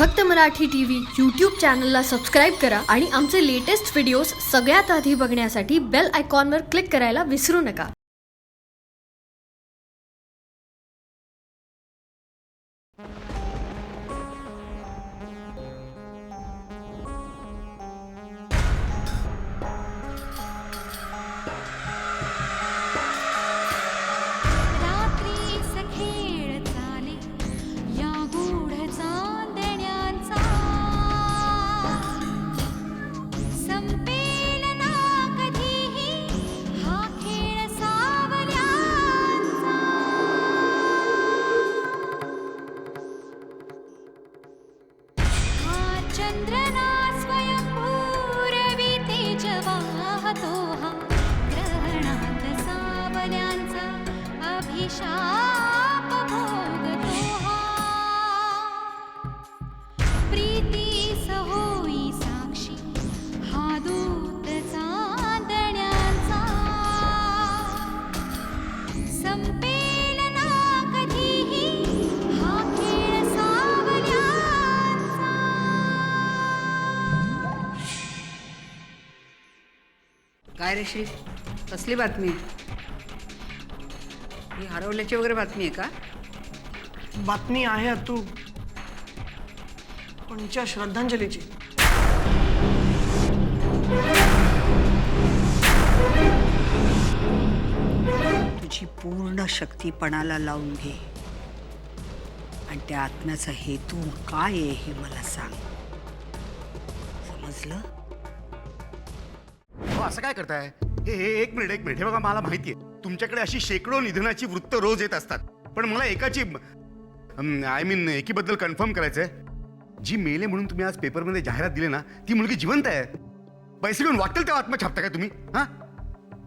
फक्त Marathi TV YouTube चॅनलला subscribe करा आणि आमचे लेटेस्ट व्हिडिओज सगळ्यात आधी बघण्यासाठी बेल आयकॉनवर क्लिक करायला विसरू नका. चंद्रना स्वयंभूरवी तेजवाहतो हा ग्रहणात सावल्यांचा अभिशाप भोगतो हा. प्रीतीस होई साक्षी हा दूत चांदण्यांचा. संपेल ना कधीही हा खेळ सावल्यांचा. काय रे श्री, कसली बातमी? ही हरवल्याची वगैरे बातमी आहे का? बातमी आहे तू कोणच्या श्रद्धांजलीची. तुझी पूर्ण शक्ती पणाला लावून घे आणि त्या आत्म्याचा हेतू काय आहे हे मला सांग. समजलं? असं काय करताय? हे एक मिनिट हे बघा, मला माहितीये तुमच्याकडे अशी शेकडो निधनाची वृत्त रोज येत असतात, पण मला एकाची एकीबद्दल कन्फर्म करायचंय. जी मेले म्हणून तुम्ही आज पेपरमध्ये जाहिरात दिली ना, ती मुलगी जिवंत आहे. पैसे घेऊन वाटेल तेव्हा आत्मा छापता काय तुम्ही? हा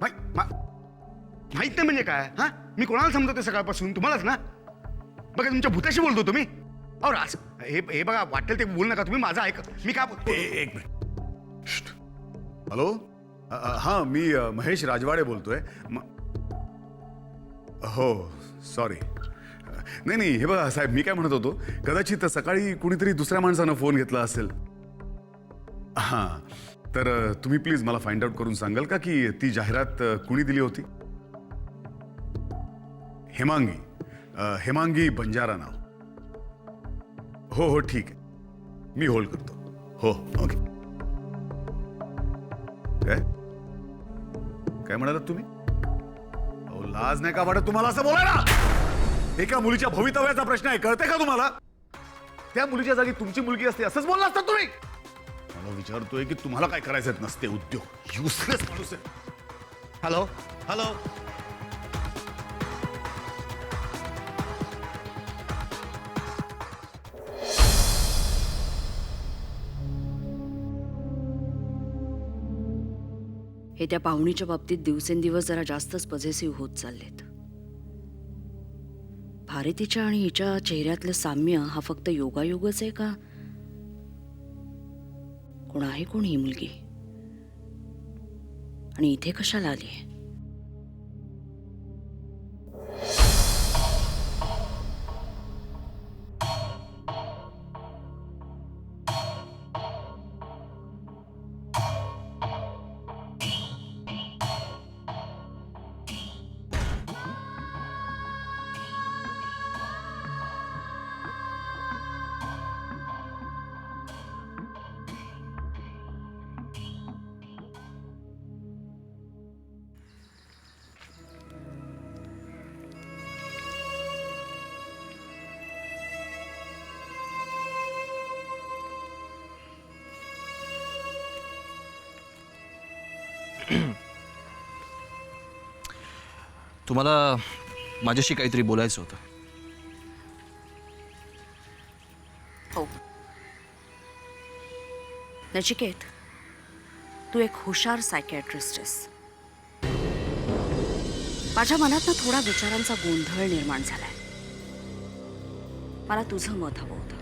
माहित नाही म्हणजे काय? हा मी कोणाला समजवते सकाळपासून? तुम्हालाच ना. बघा तुमच्या भूताशी बोलतो तुम्ही. और आज हे बघा, वाटेल ते बोलू नका तुम्ही. माझं ऐक. मी काय एक मिनिट. हॅलो, हां मी महेश राजवाडे बोलतोय. हो सॉरी. नाही हे बघा साहेब, मी काय म्हणत होतो, कदाचित सकाळी कुणीतरी दुसऱ्या माणसानं फोन घेतला असेल. हां तर तुम्ही प्लीज मला फाइंड आउट करून सांगाल का की ती जाहिरात कुणी दिली होती? हेमांगी बंजारा नाव. हो ठीक आहे, मी होल्ड करतो. हो ओके. काय म्हणालात तुम्ही? अहो लाज नाही का वाटत तुम्हाला असं बोलायला? एका मुलीच्या भवितव्याचा प्रश्न आहे, कळते का तुम्हाला? त्या मुलीच्या जागी तुमची मुलगी असते असंच बोलला असता तुम्ही? मला विचारतोय की तुम्हाला काय करायचं नसते उद्योग. युजलेस माणूस आहे. Hello hello. हे त्या पाहुणीच्या बाबतीत दिवसेंदिवस जरा जास्तच पॉझिटिव्ह होत चाललेत. भारतीच्या आणि हिच्या चेहऱ्यातलं साम्य हा फक्त योगायोगच आहे का? कोण आहे कोण ही मुलगी आणि इथे कशाला आली आहे? तुम्हाला माझ्याशी काहीतरी बोलायचं होतं. हो नचिकेत, तू एक हुशार सायकॅट्रिस्ट आहेस. माझ्या मनात ना थोडा विचारांचा गोंधळ निर्माण झालाय. मला तुझं मत हवं होतं.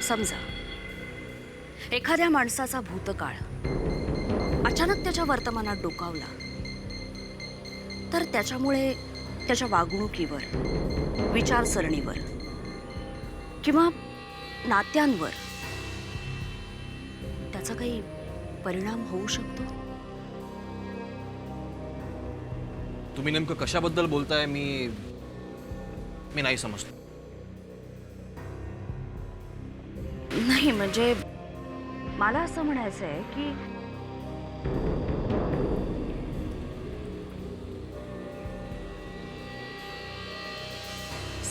समजा एखाद्या माणसाचा भूतकाळ अचानक त्याच्या वर्तमानात डोकावला तर त्याच्यामुळे त्याच्या वागणुकीवर, विचारसरणीवर किंवा नात्यांवर त्याचा काही परिणाम होऊ शकतो? तुम्ही नेमकं कशाबद्दल बोलताय मी नाही समजतो. नाही म्हणजे मला असं म्हणायचं आहे की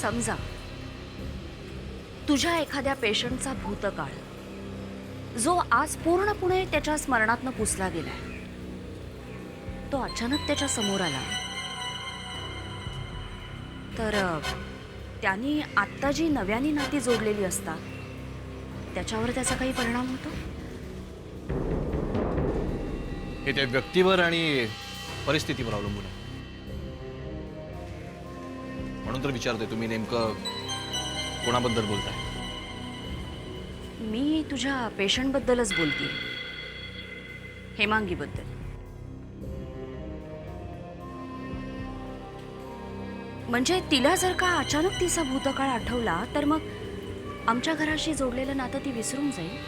समजा तुझ्या एखाद्या पेशंटचा भूतकाळ जो आज पूर्णपणे त्याच्या स्मरणातनं पुसला गेलाय, तो अचानक त्याच्या समोर आला, तर त्यांनी आत्ता जी नव्याने नाती जोडलेली असतात त्याच्यावर त्याचा काही परिणाम होतो? हे त्या व्यक्तीवर आणि परिस्थितीवर अवलंबून आहे. म्हणून तर विचारते, तुम्ही नेमकं कोणाबद्दल बोलताय? मी तुझ्या पेशंटबद्दलच बोलते, हेमांगीबद्दल. म्हणजे तिला जर का अचानक तिचा भूतकाळ आठवला तर मग आमच्या घराशी जोडलेलं नातं ती विसरून जाईल,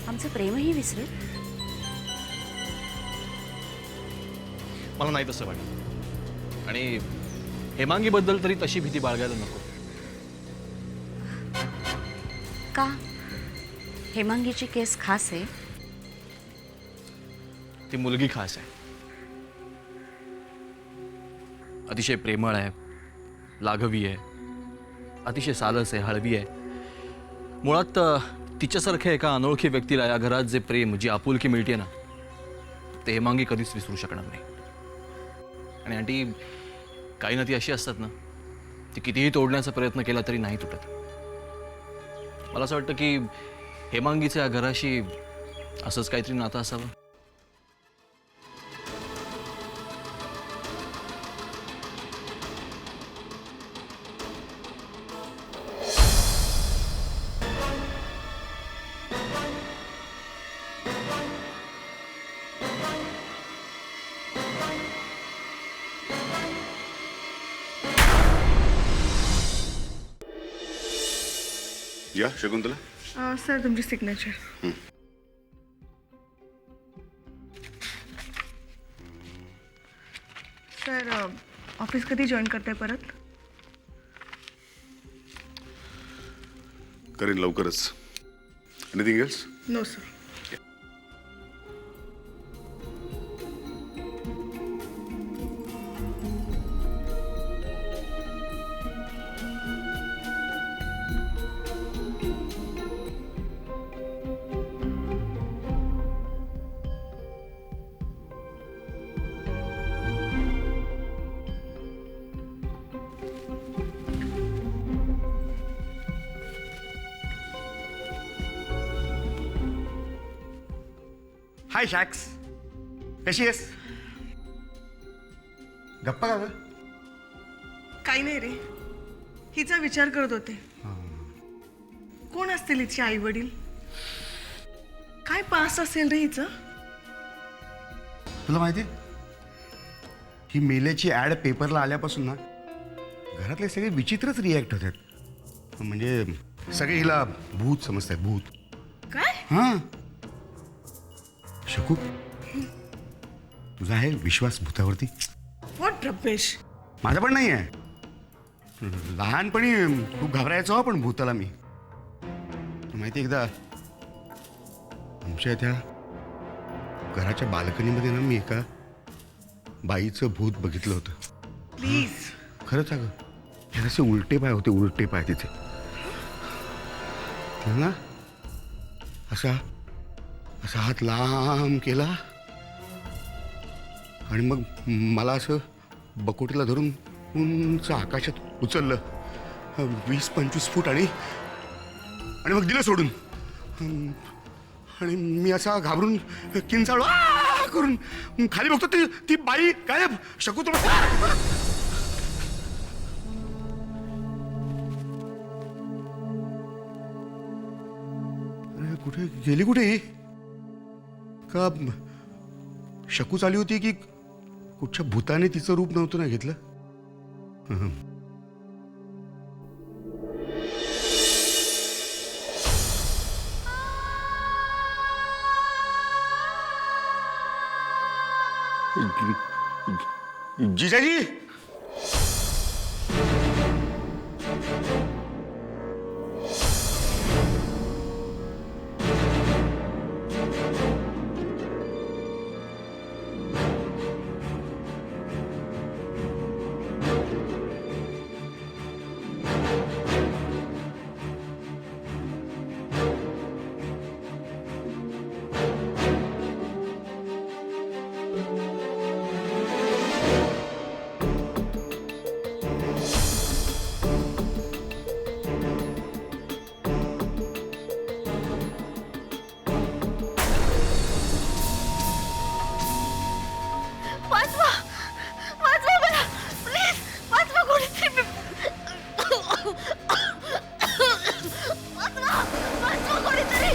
आमचं प्रेमही विसरेल. मला नाही तसं वाटत. आणि हेमांगीबद्दल तरी तशी भीती बाळगायला नको. का? हेमांगीची केस खास आहे? ती मुलगी खास आहे, अतिशय प्रेमळ आहे, लाघवी आहे, अतिशय सालस आहे, हळवी आहे. मुळात तिच्यासारख्या एका अनोळखी व्यक्तीला या घरात जे प्रेम, जी आपुलकी मिळते ना, ते हेमांगी कधीच विसरू शकणार नाही. आणि आंटी, काही नाती अशी असतात ना, ती कितीही तोडण्याचा प्रयत्न केला तरी नाही तुटत. मला असं वाटतं की हेमांगीचं या घराशी असंच काहीतरी नातं असावं. या शकुंतला. सर तुमची सिग्नेचर. सर ऑफिस कधी जॉईन करताय परत? करेन लवकरच. Anything else? No sir. Hi Shaks, कशी आहेस? गप्पा का ग? काही नाही रे, हिचा विचार करत होते. कोण असतील हिचे आई वडील? काय पास असेल रे हिचं? तुला माहिती ही मेलेची ॲड पेपरला आल्यापासून ना घरातले सगळे विचित्रच रिॲक्ट होतात. म्हणजे सगळे हिला भूत समजतात, भूत. काय? हां शकू, तुझा आहे विश्वास भूतावरती? व्हॉट रमेश? माझा पण नाही आहे. लहानपणी खूप घाबरायचो हो पण भूताला मी. माहिती एकदा आमच्या त्या घराच्या बाल्कनीमध्ये ना मी एका बाईचं भूत बघितलं होतं. प्लीज. खरंच अगं, असे उलटे पाय होते, उलटे पाय तिचे. तिला ना असा असा हात लांब केला आणि मग मला असं बकोटीला धरून उंच आकाशात उचललं 20-25 फूट आणि मग दिलं सोडून. आणि मी असा घाबरून किंचाळू करून खाली बघतो, ती बाई गायब. शकू तुला कुठे गेली? कुठे का शकूच आली होती की कुठच्या भूताने तिचं रूप नव्हतं ना घेतलं? जिजाजी वाचवा वाचवा मला प्लीज वाचवा कोणीतरी वाचवा वाचवा कोणीतरी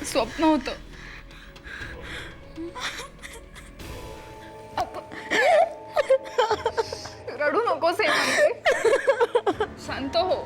स्वप्न होतं. रडू नकोस हेमांगी. शांत हो.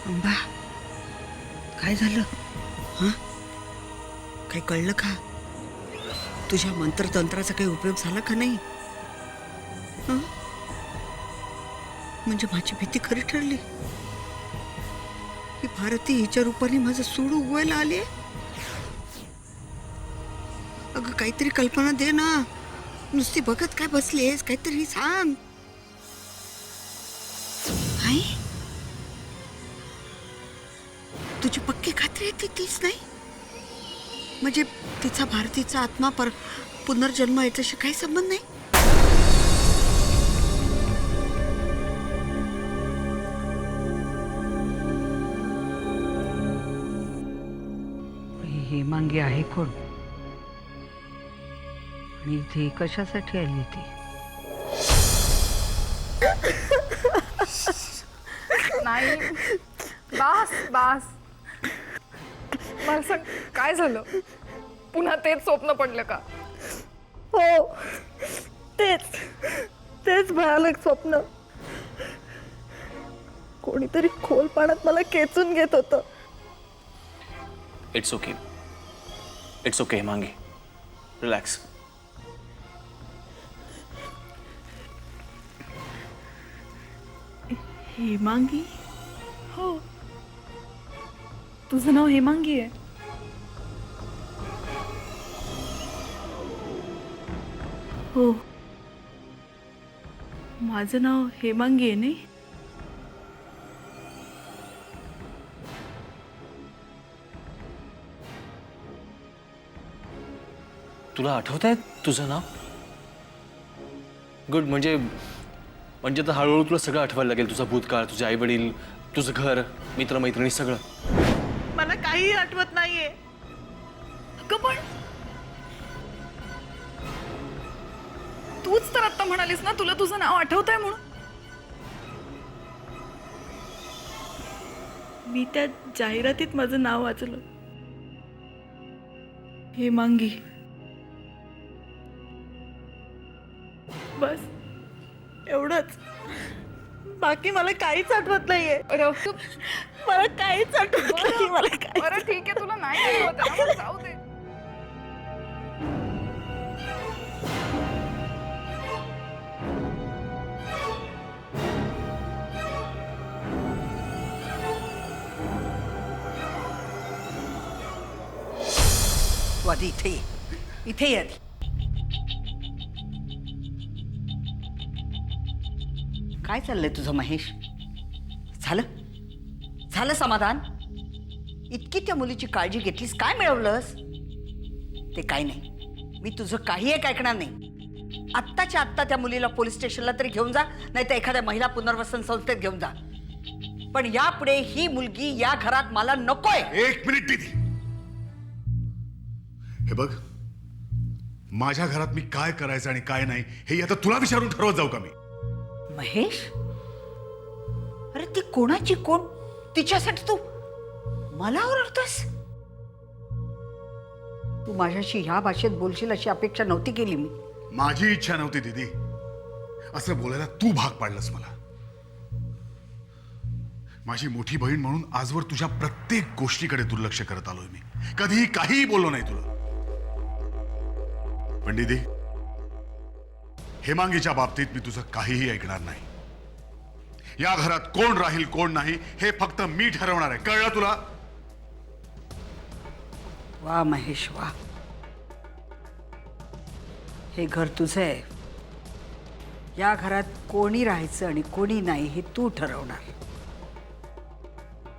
अंबा काय झालं हां काही कळलं का तुझ्या मंत्रतंत्राचा काही उपयोग झाला का नाही हं? म्हणजे माझी भीती खरी ठरली ही भारती हिच्या रूपाने माझं सूड उगवायला आली अगं काहीतरी कल्पना दे ना नुसती बघत काय बसलीस काहीतरी सांग आई तुझी पक्की खात्री आहे ती तीच नाही म्हणजे तिचा भारतीचा आत्मा पुनर्जन्म याच्याशी काही संबंध नाही हेमांगी आहे कोण आणि इथे कशासाठी आली ती नाही बास बास मला सांग काय झालं पुन्हा तेच स्वप्न पडलं का हो तेच तेच भयानक स्वप्न कोणीतरी खोल पाण्यात मला खेचून घेत होतं it's okay Hemangi relax Hemangi हो तुझं नाव हेमांगी आहे. हो, माझं नाव हेमांगी आहे नाही. तुला आठवत आहे तुझं नाव? गुड. म्हणजे तर हळूहळू तुला सगळं आठवायला लागेल. तुझा भूतकाळ, तुझे आई वडील, तुझं घर, मित्रमैत्रिणी, सगळं. मला काही आठवत नाहीये. अगं पण तूच तर आता म्हणालीस ना तुला तुझं नाव आठवतंय म्हणून. मी त्या जाहिरातीत माझं नाव वाचलं, हेमांगी. बस एवढंच. बाकी मला काहीच आठवत नाहीये. मला काहीच आठवत नाही. मला काय बरं ठीक आहे, तुला नाही आठवत आहे ना, मग जाऊ दे. तू आधी इथे ये. इथे ये आधी. काय चाललंय तुझं महेश? झालं समाधान? इतकी त्या मुलीची काळजी घेतलीस, काय मिळवलंस? ते काय नाही, मी तुझं काही एक ऐकणार नाही. आत्ताच्या आत्ता त्या मुलीला पोलीस स्टेशनला तरी घेऊन जा, नाही तर एखाद्या महिला पुनर्वसन संस्थेत घेऊन जा. पण यापुढे ही मुलगी या घरात मला नकोय. एक मिनिट दीदी. हे बघ, माझ्या घरात मी काय करायचं आणि काय नाही हे आता तुला विचारून ठरवत जाऊ का मी? महेश, अरे ती कोणाची कोण? तिच्यासाठी तू मला ओरडतोस? तू माझ्याशी ह्या भाषेत बोलशील अशी अपेक्षा नव्हती केली मी. माझी इच्छा नव्हती दीदी. असं बोलायला तू भाग पाडलंस मला. माझी मोठी बहीण म्हणून आजवर तुझ्या प्रत्येक गोष्टीकडे दुर्लक्ष करत आलोय मी. कधीही काहीही बोललो नाही तुला. पण दीदी, हेमांगीच्या बाबतीत मी तुझं काहीही ऐकणार नाही. या घरात कोण राहील कोण नाही हे फक्त मी ठरवणार आहे. कळलं तुला? वा महेश वा. हे घर तुझं आहे. या घरात कोणी राहायचं आणि कोणी नाही हे तू ठरवणार.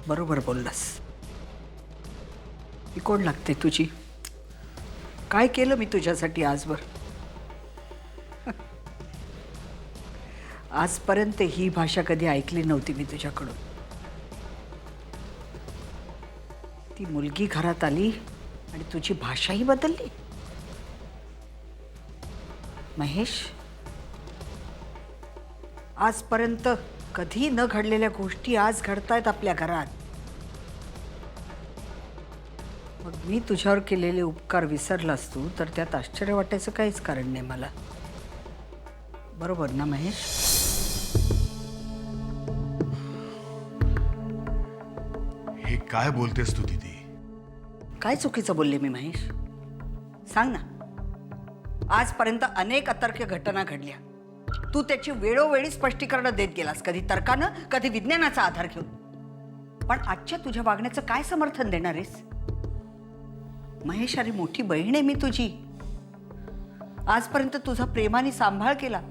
बरोबर बोललास. मी कोण लागते तुझी? काय केलं मी तुझ्यासाठी आजवर? आजपर्यंत ही भाषा कधी ऐकली नव्हती मी तुझ्याकडून. ती मुलगी घरात आली आणि तुझी भाषाही बदलली. महेश, आजपर्यंत कधी न घडलेल्या गोष्टी आज घडतायत आपल्या घरात. मग मी तुझ्यावर केलेले उपकार विसरलास तू तर त्यात आश्चर्य वाटायचं काहीच कारण नाही मला. बरोबर ना महेश? हे काय बोलतेस तू दीदी? काय चुकीचं बोलले मी महेश? सांग ना. आजपर्यंत अनेक अतर्क्य घटना घडल्या. तू त्याची वेळोवेळी स्पष्टीकरण देत गेलास, कधी तर्कानं, कधी विज्ञानाचा आधार घेऊन. पण आजच्या तुझ्या वागण्याचं काय समर्थन देणार आहेस? महेश, अरे मोठी बहीण आहे मी तुझी. आजपर्यंत तुझा प्रेमाने सांभाळ केला.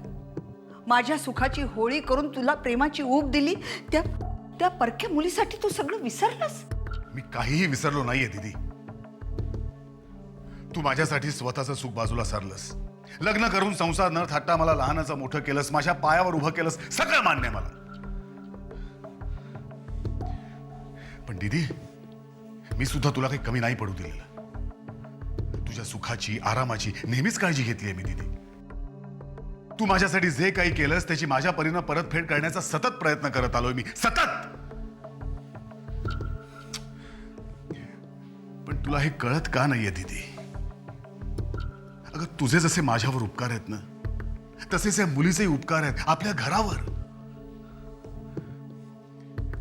माझ्या सुखाची होळी करून तुला प्रेमाची ऊब दिली. त्या परक्या मुलीसाठी तू सगळं विसरलास? मी काहीही विसरलो नाहीये दीदी. तू माझ्यासाठी स्वतःचं सुख बाजूला सारलंस. लग्न करून संसार न थाटता मला लहानाचं मोठं केलंस. माझ्या पायावर उभं केलंस. सगळं मान्य आहे मला. पण दीदी, मी सुद्धा तुला काही कमी नाही पडू दिलेलं. तुझ्या सुखाची, आरामाची नेहमीच काळजी घेतली आहे मी दीदी. तू माझ्यासाठी जे काही केलंस त्याची माझ्या परीनं परतफेड करण्याचा सतत प्रयत्न करत आलोय मी. सतत. पण तुला हे कळत का नाहीये दीदी? अगं, तुझे जसे माझ्यावर उपकार आहेत ना, तसेच या मुलीचे उपकार आहेत आपल्या घरावर.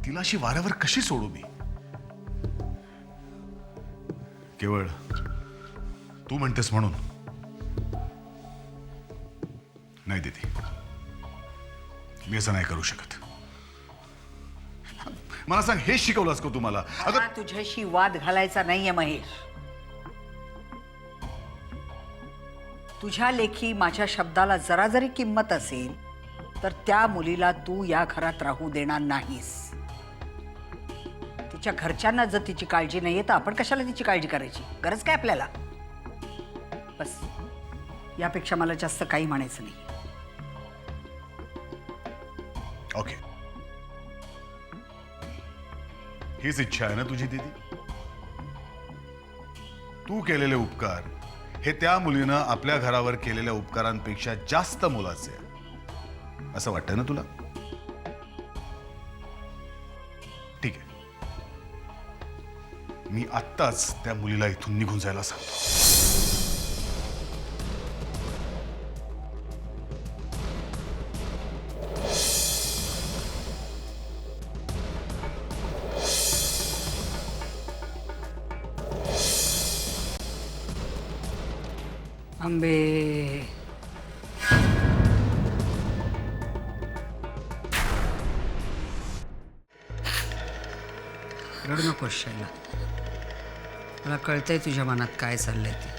तिला अशी वाऱ्यावर कशी सोडू मी? केवळ तू म्हणतेस म्हणून नाही दीदी, मी असं नाही करू शकत. मला सांग, हे शिकवलंस का तुम्हाला? अगं मला तुझ्याशी वाद घालायचा नाहीये महेश. तुझ्या लेखी माझ्या शब्दाला जरा जरी किंमत असेल तर त्या मुलीला तू या घरात राहू देणार नाहीस. तिच्या घरच्यांना जर तिची काळजी नाहीये तर आपण कशाला तिची काळजी करायची? गरज काय आपल्याला? बस, यापेक्षा मला जास्त काही म्हणायचं नाही. ओके, हीच इच्छा आहे ना तुझी दीदी? तू केलेले उपकार हे त्या मुलीनं आपल्या घरावर केलेल्या उपकारांपेक्षा जास्त मोलाचे आहे, असं वाटतं ना तुला? ठीक आहे, मी आत्ताच त्या मुलीला इथून निघून जायला सांगतो. आंबे, रडू नकोस शैला. मला कळतंय तुझ्या मनात काय चाललंय ते.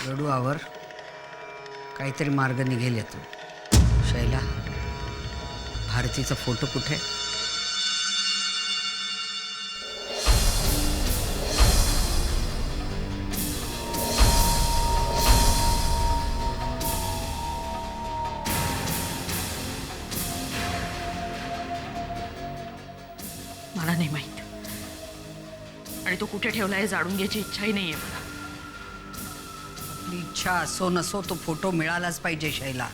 रडू आवर, काहीतरी मार्ग निघेल यातून. शैला, भारतीचा फोटो कुठे? मला नाही माहित, आणि तो कुठे ठेवला हे जाणून घ्यायची इच्छाही नाहीये मला. आपली इच्छा असो नसो तो फोटो मिळालाच पाहिजे शैला.